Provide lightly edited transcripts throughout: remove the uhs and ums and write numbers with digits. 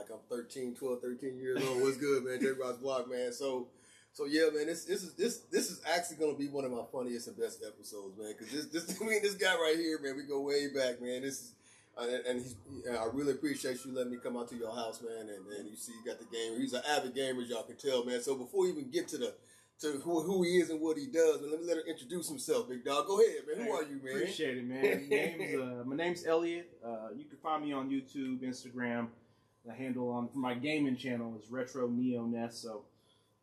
like I'm 13 years old. What's good, man? J-Rock's Block, man. So yeah, man. This is actually gonna be one of my funniest and best episodes, man. Because this guy right here, man, we go way back, man. This is. I really appreciate you letting me come out to your house, man. And you see, you got the gamer. He's an avid gamer, as y'all can tell, man. So before we even get to who he is and what he does, man, let me let him introduce himself, big dog. Go ahead, man. Who are you, man? Appreciate it, man. My name's Elliot. You can find me on YouTube, Instagram. The handle for my gaming channel is Retro Neoness. So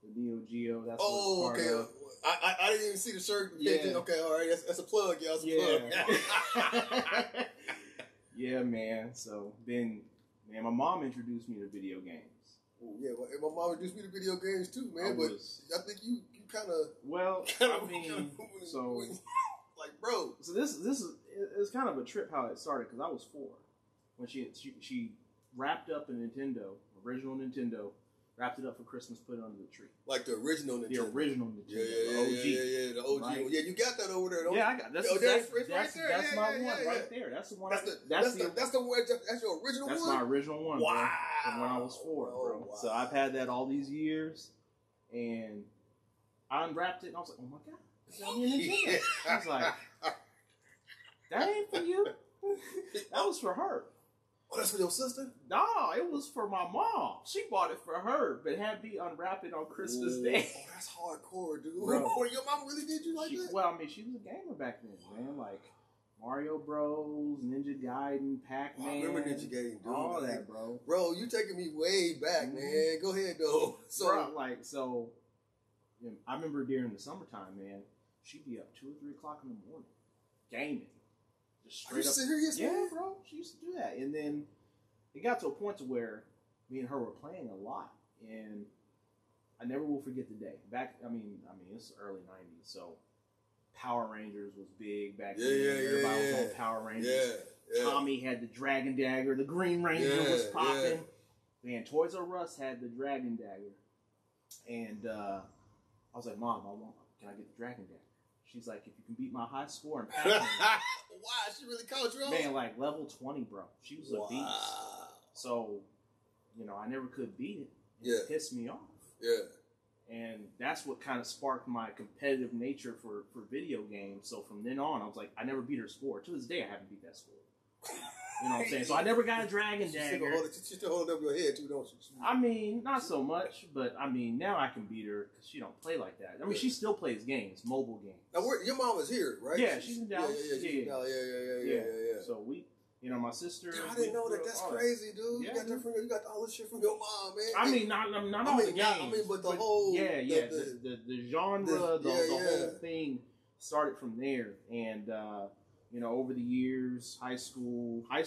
the Neo Geo. That's what it's part of. I didn't even see the shirt. Yeah. Okay, all right. That's a plug, y'all. That's a plug. Yeah, man. So then, man, my mom introduced me to video games. Oh, yeah, well, my mom introduced me to video games too, man. But I think you kind of. Well, I mean, so like, bro. So this is kind of a trip how it started because I was 4 when she wrapped up a Nintendo, original Nintendo. Wrapped it up for Christmas, put it under the tree. Like the original Nintendo. The original Nintendo. Yeah, the OG. Right? Yeah, you got that over there, don't you? Yeah, I got that's my one right there. That's the one. That's the one. That's your original one. That's my original one. Wow. Bro, from when I was 4, bro. Wow. So I've had that all these years, and I unwrapped it, and I was like, oh my god, it's on your Nintendo. I was like, that ain't for you. That was for her. Oh, that's for your sister? No, it was for my mom. She bought it for her, but had me unwrap it on Christmas Day. Oh, that's hardcore, dude. Bro. Your mom really did you like that? Well, I mean, she was a gamer back then, man. Like Mario Bros, Ninja Gaiden, Pac-Man. I remember Ninja Gaiden, dude. All that, bro. Bro, you taking me way back, man. Go ahead, though. So, I remember during the summertime, man, she'd be up 2 or 3 o'clock in the morning, gaming. Just straight up. Serious, man? Yeah, bro. She used to do that. And then it got to a point to where me and her were playing a lot. And I never will forget the day. I mean, it's early 90s, so Power Rangers was big back then. Everybody was on Power Rangers. Yeah. Tommy had the Dragon Dagger. The Green Ranger was popping. Man, Toys R Us had the Dragon Dagger. And I was like, Mom, can I get the Dragon Dagger? She's like, if you can beat my high score in Pac-Man. Wow, she really called you on? Man, like level 20, bro. She was a beast. So, I never could beat it. It pissed me off. Yeah. And that's what kind of sparked my competitive nature for video games. So from then on, I was like, I never beat her score. To this day, I haven't beat that score. You know what I'm saying? So I never got a Dragon Dagger. She still hold up your head too, don't she? I mean, not so much, but I mean, now I can beat her because she don't play like that. I mean, she still plays games, mobile games. Now, your mom is here, right? Yeah, she's in Dallas. Yeah. So my sister. I didn't know that. That's crazy, dude. Yeah, you got all this shit from your mom, man. I mean, not all the games. But the whole. The genre, the whole thing started from there, and. Over the years, high school, I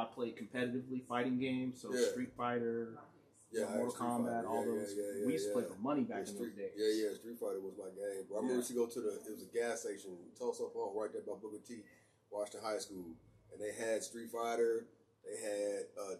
played competitively fighting games, so Street Fighter, Mortal Kombat, all those. We used to play for money back in those days. Yeah, Street Fighter was my game. Bro. I remember we used to go to it was a gas station in Tulsa, Oklahoma, right there by Booker T, Washington High School, and they had Street Fighter.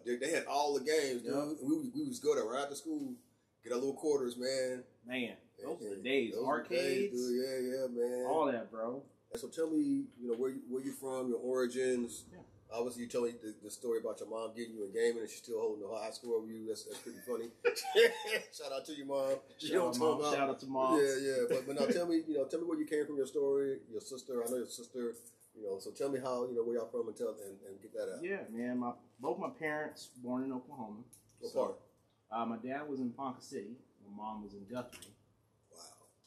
They had all the games, dude. Yep. We would just go there right after school, get our little quarters, man. Man, those are the days. Arcades, dude. Yeah, man. All that, bro. So tell me, where you from, your origins. Yeah. Obviously, you told me the story about your mom getting you in gaming and she's still holding the high score over you. That's pretty funny. Shout out to your mom. Shout out to mom. Yeah. But now tell me where you came from, your story, your sister. I know your sister. So tell me how where y'all from and get that out. Yeah, man. Both my parents born in Oklahoma. What part? My dad was in Ponca City. My mom was in Guthrie.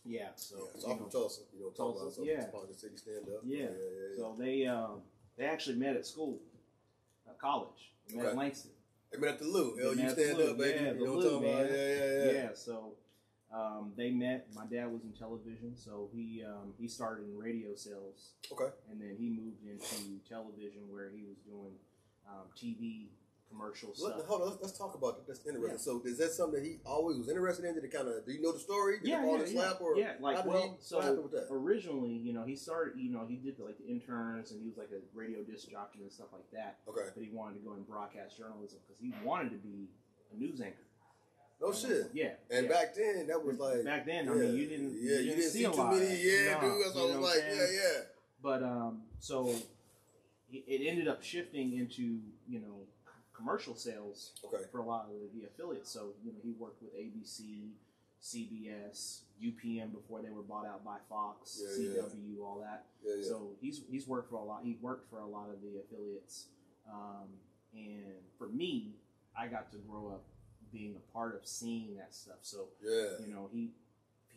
Yeah, so I'm from Tulsa. Tulsa, Ponca City stand up. Yeah. So they actually met at school, college. They met at Langston. They met at the Lou. You stand up, baby. Yeah, the Lou, man. Yeah. So they met. My dad was in television, so he started in radio sales. Okay. And then he moved into television, where he was doing TV. Commercial stuff. Hold on, let's talk about that. That's interesting. Yeah. So, is that something that he always was interested in? Did it do you know the story? Did originally, he started, he did the interns, and he was like a radio disc jockey and stuff like that. Okay. But he wanted to go in broadcast journalism because he wanted to be a news anchor. No shit. Yeah. And back then, that was like. Back then, I mean, you didn't see a lot. Too many. Yeah, dude. That's what I was like. Yeah. But so it ended up shifting into commercial sales Okay. for a lot of the affiliates. So, you know, he worked with ABC, CBS, UPN before they were bought out by Fox, CW, all that. Yeah. So he's worked for a lot. He worked for a lot of the affiliates. And for me, I got to grow up being a part of seeing that stuff. So, you know, he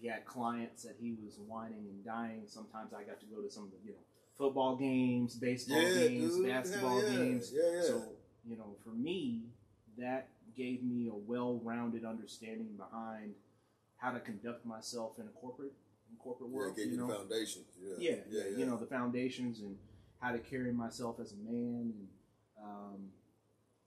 had clients that he was whining and dying. Sometimes I got to go to some of the, you know, football games, baseball games, basketball games. So, you know, for me, that gave me a well-rounded understanding behind how to conduct myself in a corporate world. Yeah, gave you the foundations. Yeah, you know, the foundations and how to carry myself as a man.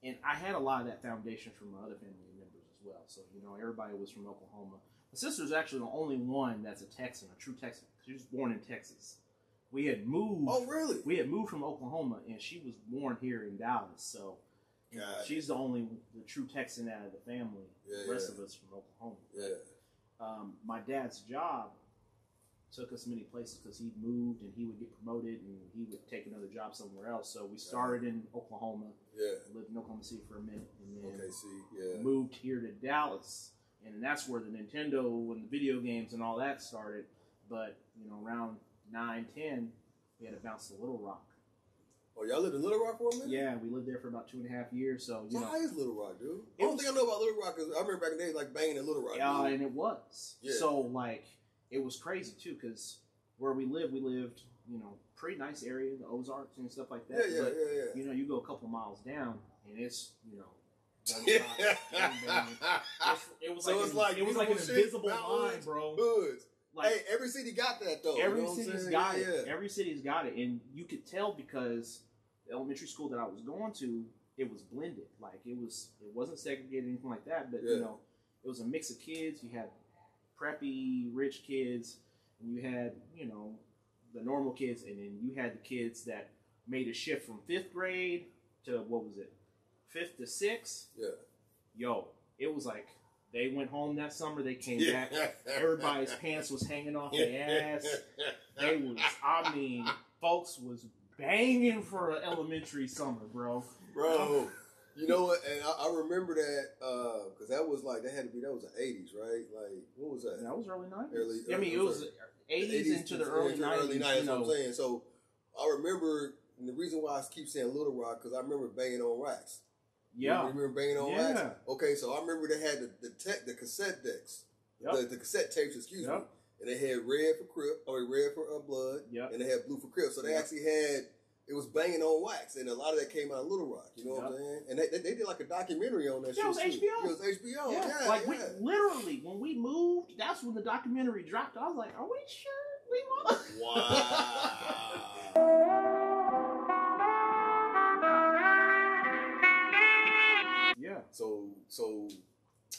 And I had a lot of that foundation from my other family members as well. So, you know, everybody was from Oklahoma. My sister's actually the only one that's a Texan, a true Texan. She was born in Texas. We had moved. Oh, really? We had moved from Oklahoma, and she was born here in Dallas. So she's the true Texan out of the family. The rest of us from Oklahoma. Yeah. My dad's job took us many places because he moved and he would get promoted and he would take another job somewhere else. So we started in Oklahoma. Lived in Oklahoma City for a minute, and then moved here to Dallas. And that's where the Nintendo and the video games and all that started. But, you know, around 9, 10, we had to bounce to Little Rock. Oh, y'all lived in Little Rock for a minute? Yeah, we lived there for about 2.5 years. So, you know. How is Little Rock, dude? I don't think I know about Little Rock because I remember back in the day, like, banging in Little Rock. Yeah, and it was. Yeah. So, like, it was crazy, too, because where we lived, you know, pretty nice area, the Ozarks and stuff like that. But, you know, you go a couple miles down, and it's, you know, it was like an invisible line, bro. Hoods. Like, hey, every city got that though. Every city's got it. Every city's got it, and you could tell because the elementary school that I was going to, it was blended. Like it wasn't segregated or anything like that. But you know, it was a mix of kids. You had preppy, rich kids, and you had the normal kids, and then you had the kids that made a shift from 5th grade to 5th to 6th. Yeah. Yo, it was like they went home that summer. They came back. Everybody's pants was hanging off their ass. Folks was banging for an elementary summer, bro. Bro, you know what? And I remember that because that was the 80s, right? Like, what was that? That was early 90s. It was 80s into the early 90s. Early 90s, that's what I'm saying. So I remember, and the reason why I keep saying Little Rock, because I remember banging on racks. Yeah. You remember banging on racks? Okay, so I remember they had the cassette decks. Yep. The cassette tapes, excuse me. And they had red for blood. Yep. And they had blue for Crip. So they actually had, it was banging on wax. And a lot of that came out of Little Rock. You know what I'm saying? And they did like a documentary on that shit. It was HBO. It was HBO. Yeah. We literally, when we moved, that's when the documentary dropped. I was like, are we sure we want to? Wow. Yeah. So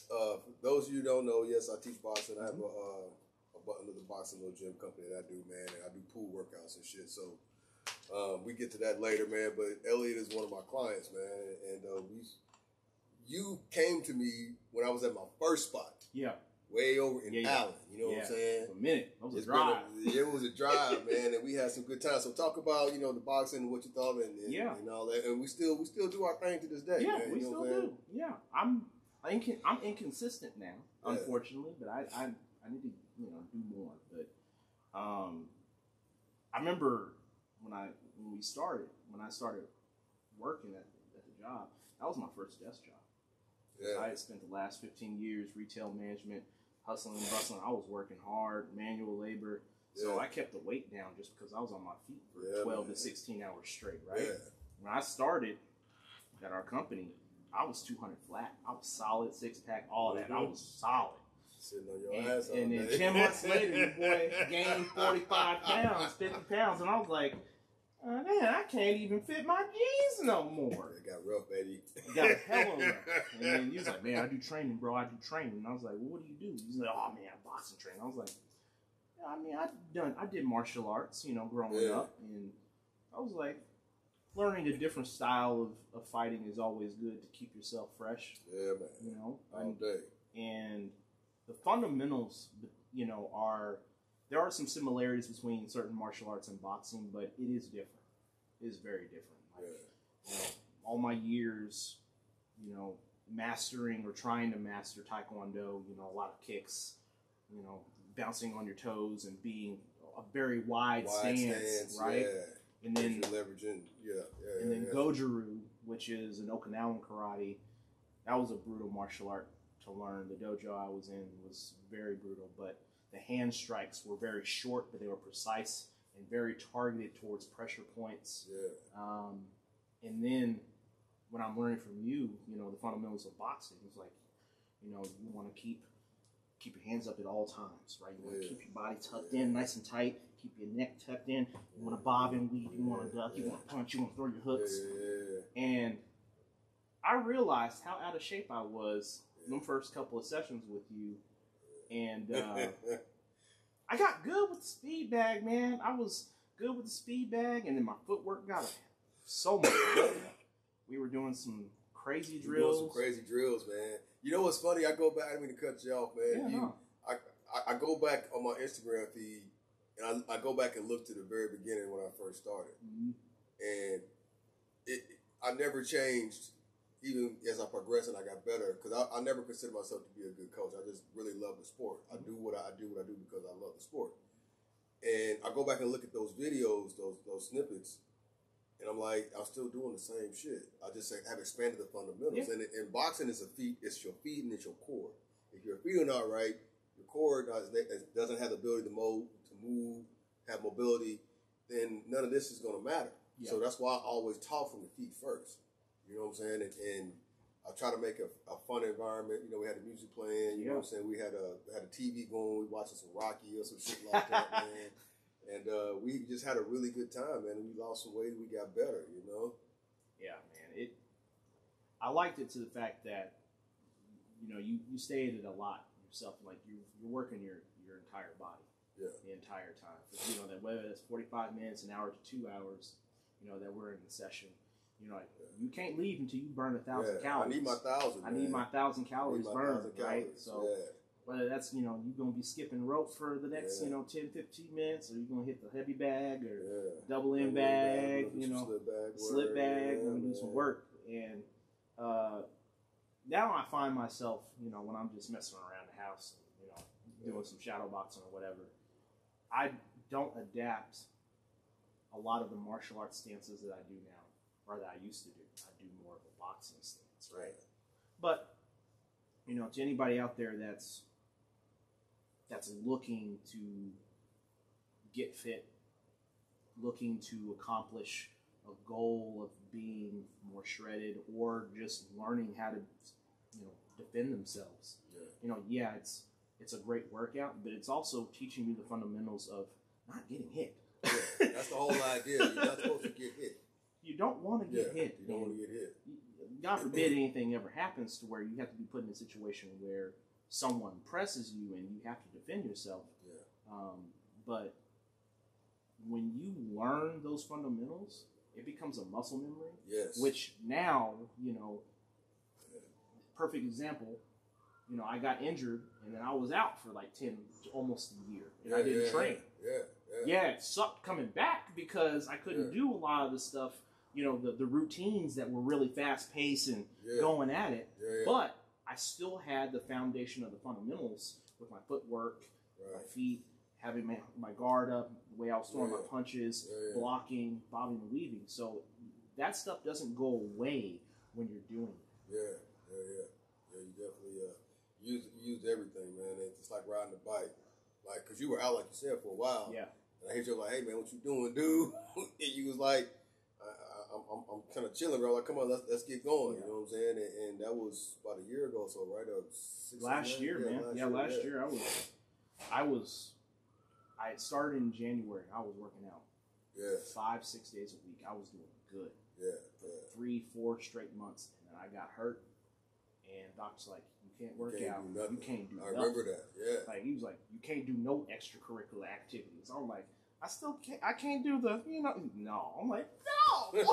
for those of you who don't know, yes, I teach boxing. I have a button of the boxing little gym company that I do, man, and I do pool workouts and shit. So we get to that later, man. But Elliot is one of my clients, man, and you came to me when I was at my first spot. Yeah. Way over in Allen, you know what I'm saying? For a minute. It was a drive. It was a drive, man, and we had some good times. So talk about, the boxing and what you thought and all that. And we still do our thing to this day, yeah, man. We still do. Yeah. I'm inconsistent now, unfortunately, but I need to, do more. But I remember when I started working at the job, that was my first desk job. Yeah. I had spent the last 15 years retail management, hustling and bustling. I was working hard, manual labor. So I kept the weight down just because I was on my feet for 12 to 16 hours straight, right? Yeah. When I started at our company, I was 200 flat. I was solid, 6-pack, all that. I was solid. Sitting on your ass. And then 10 months later, your boy gained 45 pounds, 50 pounds. And I was like, man, I can't even fit my jeans no more. It got rough, baby. It got hella rough. And then he was like, man, I do training, bro. I do training. And I was like, well, what do you do? He's like, oh, man, I boxing training. I was like, I did martial arts, growing up. And I was like, learning a different style of fighting is always good to keep yourself fresh. Yeah, man. All day. And the fundamentals, there are some similarities between certain martial arts and boxing, but it is different. It is very different. All my years you know, mastering or trying to master Taekwondo, you know, a lot of kicks, you know, bouncing on your toes and being a very wide stance, right? Yeah. And then leveraging, and then Goju-ryu, which is an Okinawan karate. That was a brutal martial art to learn. The dojo I was in was very brutal, but the hand strikes were very short, but they were precise and very targeted towards pressure points. Yeah. And then when I'm learning from you, you know, the fundamentals of boxing, it's like, you know, you want to keep your hands up at all times, right? You want to keep your body tucked in nice and tight, keep your neck tucked in. You want to bob and weave, you want to duck, you want to punch, you want to throw your hooks. And I realized how out of shape I was in the first couple of sessions with you. And I got good with the speed bag, man. I was good with the speed bag, and then my footwork got so much better. We were doing some crazy drills. Man. You know what's funny? I go back. I didn't mean to cut you off, man. Yeah, I go back on my Instagram feed, and I go back and look to the very beginning when I first started, and I never changed. Even as I progressed and I got better, because I never consider myself to be a good coach. I just really love the sport. I do what I do because I love the sport. And I go back and look at those videos, those snippets, and I'm like, I'm still doing the same shit. I just have expanded the fundamentals. And in boxing, it's your feet and it's your core. If your feet are not right, your core doesn't have the ability to move, have mobility, then none of this is going to matter. Yeah. So that's why I always talk from the feet first. You know what I'm saying? And I try to make a fun environment. You know, we had the music playing. You know what I'm saying? We had a TV going. We watching some Rocky or some shit like that, man. And we just had a really good time, man. We lost some weight. We got better, you know? Yeah, man. I liked it to the fact that, you know, you stated a lot yourself. Like, you're working your entire body the entire time. You know, that whether it's 45 minutes, an hour to 2 hours, you know, that we're in the session. You know, you can't leave until you burn 1,000 calories. I need my 1,000. I need my 1,000 calories burned, right? So whether that's, you know, you're going to be skipping rope for the next, you know, 10, 15 minutes, or you're going to hit the heavy bag or double end bag, you know, slip bag, and do some work. And now I find myself, you know, when I'm just messing around the house, you know, doing some shadow boxing or whatever, I don't adapt a lot of the martial arts stances that I do now. Or that I used to do. I do more of a boxing stance, right? But, you know, to anybody out there that's looking to get fit, looking to accomplish a goal of being more shredded, or just learning how to, you know, defend themselves. You know, it's a great workout, but it's also teaching you the fundamentals of not getting hit. That's the whole idea. You're not supposed to get hit. You don't want to get hit. You don't want to get hit. God forbid anything ever happens to where you have to be put in a situation where someone presses you and you have to defend yourself. But when you learn those fundamentals, it becomes a muscle memory. Yes. Which now, you know, perfect example, you know, I got injured and then I was out for like almost a year. And I didn't train. It sucked coming back because I couldn't do a lot of the stuff, you know, the routines that were really fast paced and going at it. But I still had the foundation of the fundamentals with my footwork, my feet, having my guard up, the way I was throwing my punches, blocking, bobbing and weaving. So that stuff doesn't go away when you're doing it. You definitely use everything, man. It's just like riding a bike. Like, because you were out, like you said, for a while. And I hit you like, hey, man, what you doing, dude? And you was like, I'm kind of chilling, bro. Like, come on, let's get going. You know what I'm saying? And that was about a year ago, so right up last year, man. Last year I had started in January. I was working out 5-6 days a week. I was doing good for 3-4 straight months, and then I got hurt. And doctor's like, you can't work out. You can't do nothing. I remember that. Like, he was like, you can't do no extracurricular activities. I'm like, I can't do the, you know, no. I'm like, no. Like,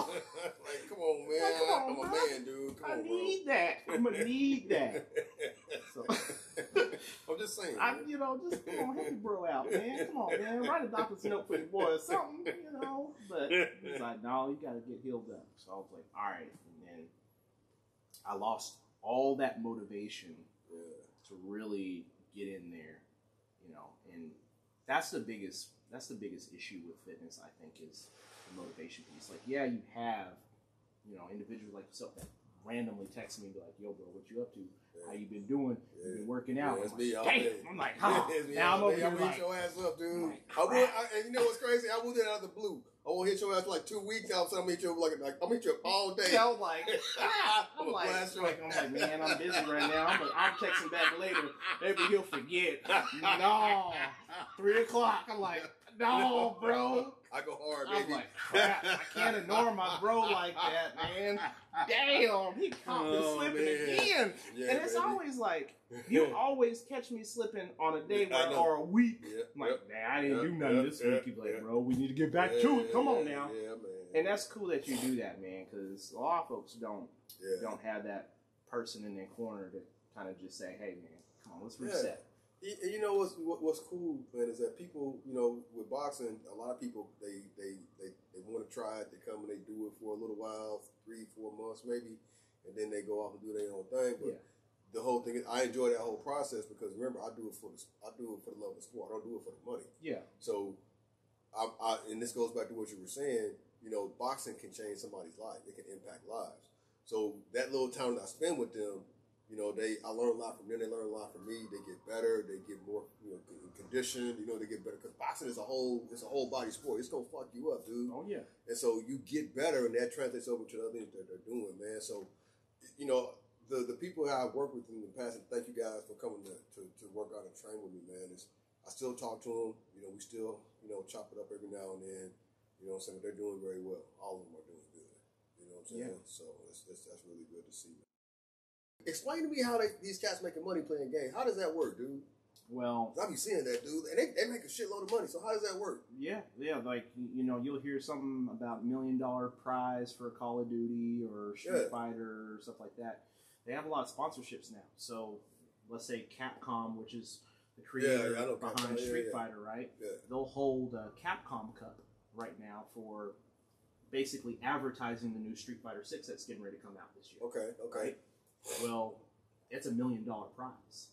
come on, man. Like, come on, I'm a man, dude. Come on, I need that. I'm going to need that. So, I'm just saying. You know, just come on, help your bro out, man. Come on, man. Write a doctor's note for your boy or something, you know. But he's like, no, you got to get healed up. So I was like, all right. And then I lost all that motivation to really get in there, you know, and that's the biggest issue with fitness, I think, is the motivation piece. Like, yeah, you have, you know, individuals like yourself that randomly text me and be like, yo, bro, what you up to? How you been doing? You been working out? I'm like, huh? Now I'm over here like, your ass up, dude. And you know what's crazy? I will do that out of the blue. I won't hit your ass for like 2 weeks. All of a sudden, I'll meet you I'll meet you up all day. I'm like, man, I'm busy right now. I'm texting back later. Maybe he'll forget. No, 3 o'clock. I'm like, no, bro. I go hard, baby. I'm like, crap, I can't ignore my bro like that, man. Damn, he caught me slipping again. Yeah, and it's always like, you always catch me slipping on a day or a week. Yeah, I'm like, man, I didn't do nothing this week. He's like, bro, we need to get back to it. Come on now. Yeah, man. And that's cool that you do that, man, because a lot of folks don't have that person in their corner to kind of just say, hey, man, come on, let's reset. You know what's cool, man, is that people, you know, with boxing, a lot of people they want to try it. They come and they do it for a little while, 3-4 months maybe, and then they go off and do their own thing. But the whole thing is, I enjoy that whole process because remember, I do it for the love of the sport. I don't do it for the money. Yeah. So, and this goes back to what you were saying. You know, boxing can change somebody's life. It can impact lives. So that little time that I spend with them, you know, I learn a lot from them. They learn a lot from me. They get better. They get more, you know, conditioned. You know, they get better because boxing is a whole body sport. It's gonna fuck you up, dude. Oh yeah. And so you get better, and that translates over to the other things that they're doing, man. So, you know, the people I've worked with in the past, and thank you guys for coming to work out and train with me, man. I still talk to them. You know, we still, you know, chop it up every now and then. You know what I'm saying? They're doing very well. All of them are doing good. You know what I'm saying? Yeah. So that's really good to see. Explain to me how these cats making money playing games. How does that work, dude? Well, I be seeing that, dude, and they make a shitload of money. So how does that work? Yeah, like, you know, you'll hear something about $1 million prize for Call of Duty or Street Fighter or stuff like that. They have a lot of sponsorships now. So let's say Capcom, which is the creator behind Street Fighter, right? Yeah. They'll hold a Capcom Cup right now for basically advertising the new Street Fighter 6 that's getting ready to come out this year. Okay. Right? Well, it's $1 million prize.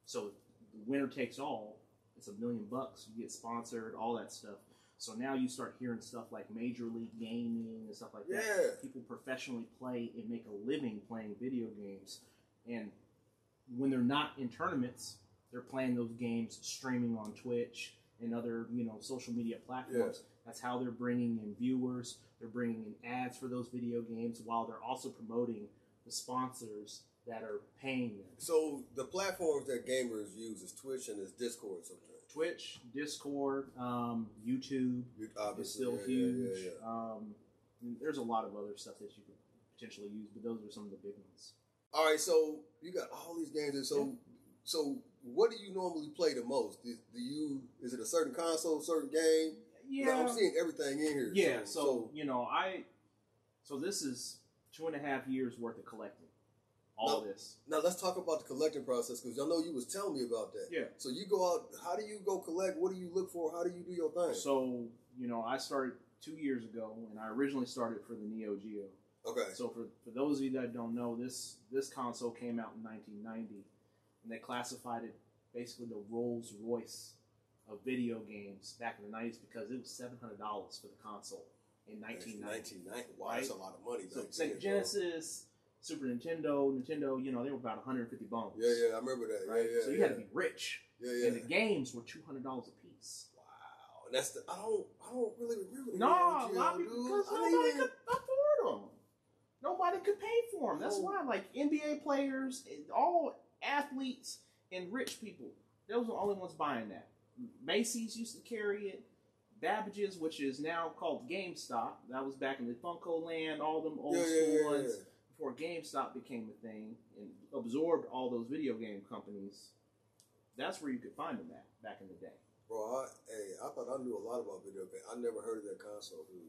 So the winner takes all. It's $1 million. You get sponsored, all that stuff. So now you start hearing stuff like Major League Gaming and stuff like that. People professionally play and make a living playing video games. And when they're not in tournaments, they're playing those games streaming on Twitch and other, you know, social media platforms. That's how they're bringing in viewers. They're bringing in ads for those video games while they're also promoting the sponsors that are paying them. So the platforms that gamers use is Twitch and is Discord sometimes. Twitch, Discord, YouTube is still huge. There's a lot of other stuff that you could potentially use, but those are some of the big ones. All right, so you got all these games, and so what do you normally play the most? Is it a certain console, certain game? Yeah, I'm seeing everything in here. Yeah, so you know, so this is 2.5 years worth of collecting. All this. Now let's talk about the collecting process, because I know you was telling me about that. Yeah. So you go out. How do you go collect? What do you look for? How do you do your thing? So you know, I started 2 years ago, and I originally started for the Neo Geo. Okay. So for those of you that don't know, this console came out in 1990, and they classified it basically the Rolls Royce of video games back in the 90s because it was $700 for the console in 1990. Wow, that's a lot of money. So Sega Genesis, Super Nintendo, you know, they were about 150 bones. Yeah, I remember that. Right? So you had to be rich. And the games were $200 a piece. Wow, and that's I don't really remember. No, because nobody could afford them. Nobody could pay for them. That's why, like NBA players, all athletes, and rich people, those were the only ones buying that. Macy's used to carry it. Babbage's, which is now called GameStop, that was back in the Funko Land, all them old school ones. Before GameStop became a thing and absorbed all those video game companies, that's where you could find them at back in the day. Bro, I thought I knew a lot about video games. I never heard of that console, dude.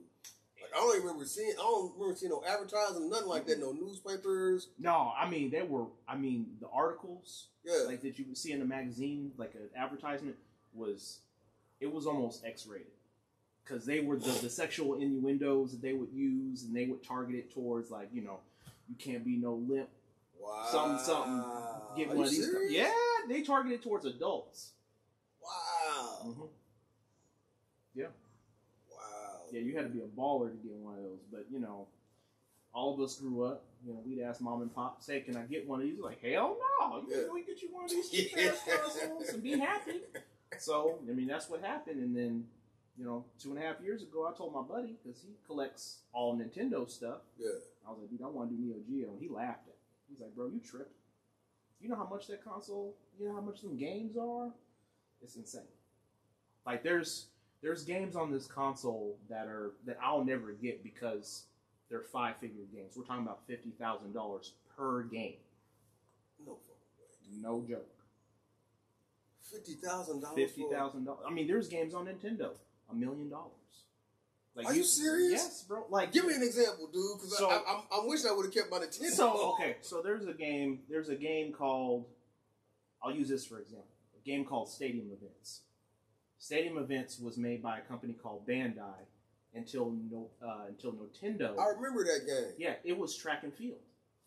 Like, I don't remember seeing no advertising, nothing like that, no newspapers. No, the articles, like that you would see in the magazine, like an advertisement, was almost X-rated. Because they were the sexual innuendos that they would use, and they would target it towards, like, you know, you can't be no limp Wow. Something. Get Are one you of these. serious? Yeah, they targeted towards adults. Wow. Mm-hmm. Yeah. Wow. Yeah, you had to be a baller to get one of those. But, you know, all of us grew up. You know, we'd ask mom and pop, say, can I get one of these? Like, hell no. We get you one of these cheap-ass consoles and be happy. So, I mean, that's what happened. And then, you know, 2.5 years ago, I told my buddy, because he collects all Nintendo stuff. Yeah. I was like, dude, I want to do Neo Geo. And he laughed at me. He's like, bro, you tripping. You know how much that console, you know how much them games are? It's insane. Like, there's games on this console that I'll never get because they're 5-figure games. We're talking about $50,000 per game. No fucking way. No joke. $50,000. $50,000. I mean, there's games on Nintendo. $1 million. Like, are you serious? Yes, bro. Like, give me an example, dude. Because I wish I would have kept my Nintendo. So okay, so there's a game called. I'll use this for example. A game called Stadium Events. Stadium Events was made by a company called Bandai until Nintendo. I remember that game. Yeah, it was track and field.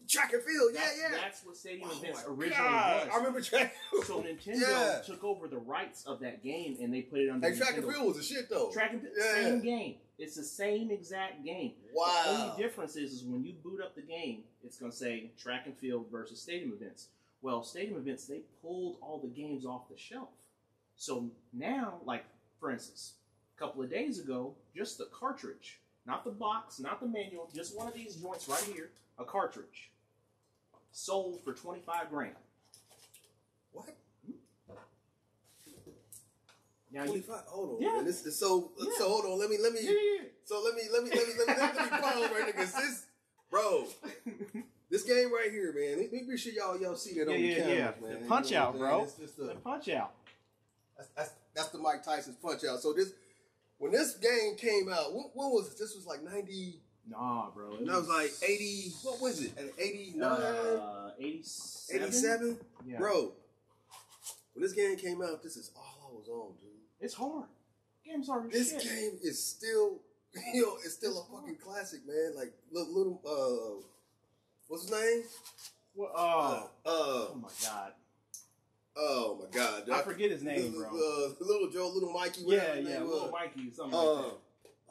Track and field, yeah. That's what Stadium Events originally was. I remember track and field. So Nintendo took over the rights of that game and they put it under. Hey, track and field was a shit though. Track and field, same game. It's the same exact game. Wow. The only difference is when you boot up the game, it's going to say track and field versus Stadium Events. Well, Stadium Events, they pulled all the games off the shelf. So now, like, for instance, a couple of days ago, just the cartridge, not the box, not the manual, just one of these joints right here, a cartridge, sold for $25,000. What? Now 25. Hold on. Yeah. Man. This is so hold on. Let me. Yeah. So let me pause right there, because this, bro, this game right here, man. Let me be sure y'all see that on the camera, man. The punch out, bro. It's just the punch out. That's the Mike Tyson's punch out. So when this game came out, when was it? This was like 90. Nah, bro. That was like 80. What was it? 89? 87. 87? Yeah. Bro, when this game came out, this is all I was on, dude. It's hard. Game's hard as This shit. game is still, it's still a fucking classic, man. Like little what's his name? Well, oh my god. Oh my god. I forget his name, bro. Little Joe, Little Mikey. Yeah, Little Mikey, something like that.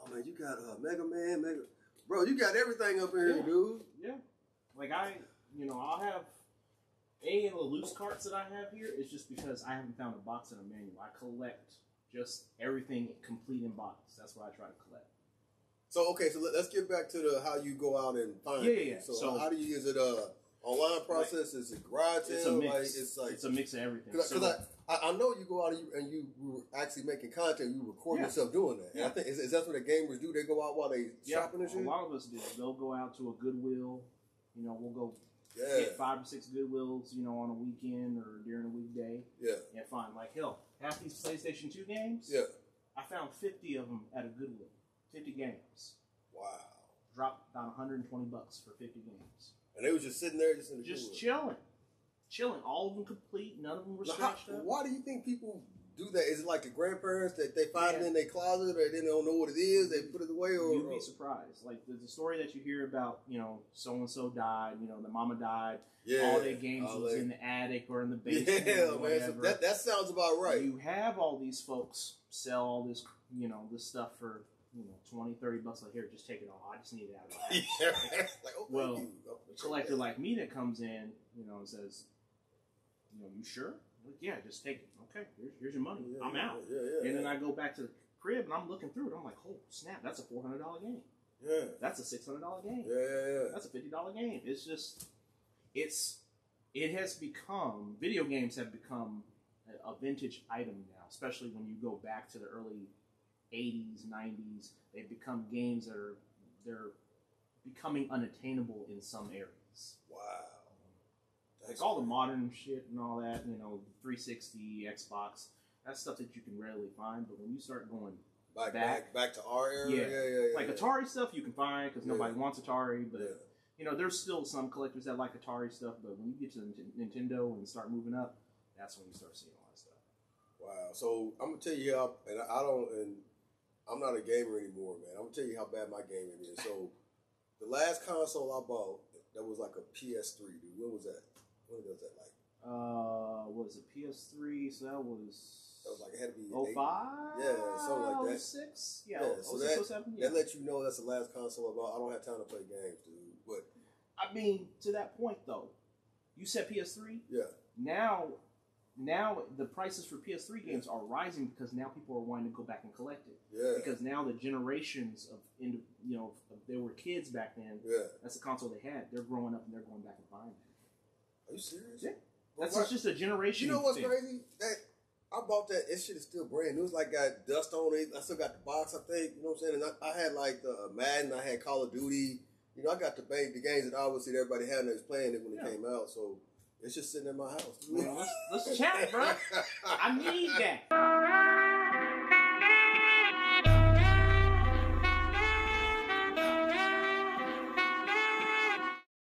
Oh man, you got Mega Man, bro. You got everything up in here, dude. Yeah. Like I'll have any of the loose carts that I have here. It's just because I haven't found a box and a manual. I collect just everything complete in box. That's what I try to collect. So okay, so let's get back to how you go out and find it. Yeah. So how do you use it? Online process? Is it garage sale? It's a mix. It's a mix of everything. Because I know you go out and you were actually making content. You record yourself doing that. Yeah. And I think is that what the gamers do? They go out while they shopping and shit. A lot of us do. They'll go out to a Goodwill. You know, we'll go Yeah. get 5 or 6 Goodwills, you know, on a weekend or during a weekday. Yeah. And find, like, hell, half these PlayStation 2 games, Yeah. I found 50 of them at a Goodwill. 50 games. Wow. Dropped about $120 for 50 games. And they was just sitting there, just in the Just Goodwill. chilling. All of them complete. None of them were scratched up. Why do you think people do that? Is it like the grandparents that they find it in their closet, or they don't know what it is, they put it away, or you'd be surprised. Like the story that you hear about, you know, so and so died, you know, the mama died. Yeah, all their games was in the attic or in the basement. Yeah, or whatever. man. So that sounds about right. You have all these folks sell all this, you know, this stuff for, you know, $20-$30. Like, here, just take it all. I just need it out of the house. Yeah. Like, oh, well, thank you. a collector like me that comes in, you know, and says, you know, you sure? Like, yeah, just take it. Okay, here's your money. Yeah, I'm out. Yeah. And then I go back to the crib and I'm looking through it. I'm like, oh snap, that's a $400 game. Yeah. That's a $600 game. Yeah. That's a $50 game. It's just, it has become, video games have become a vintage item now, especially when you go back to the early 80s, 90s. They've become games that they're becoming unattainable in some areas. Wow. Like all the modern shit and all that, you know, 360, Xbox, that's stuff that you can rarely find. But when you start going back to our era, yeah. Like Atari stuff you can find because nobody wants Atari, but you know, there's still some collectors that like Atari stuff. But when you get to Nintendo and start moving up, that's when you start seeing all that stuff. Wow. So I'm gonna tell you how, and I'm not a gamer anymore, man. I'm gonna tell you how bad my gaming is. So the last console I bought, that was like a PS3, dude? When was that? When was that like? What was it, PS3? So that was like, it had to be 05? Yeah, something like that. 06? Yeah, so 06, 07, yeah. That lets you know that's the last console I don't have time to play games, dude. But I mean, to that point though, you said PS3. Yeah. Now the prices for PS3 games are rising because now people are wanting to go back and collect it. Yeah. Because now the generations of they were kids back then. Yeah. That's the console they had. They're growing up and they're going back and buying it. Are you serious? Yeah. That's just a generation. You know what's crazy? That I bought that. This shit is still brand new. It's like got dust on it. I still got the box, I think. You know what I'm saying? And I had like the Madden. I had Call of Duty. You know, I got the games that obviously everybody had and they was playing it when it came out. So it's just sitting in my house. Man, let's chat, bro. I need that.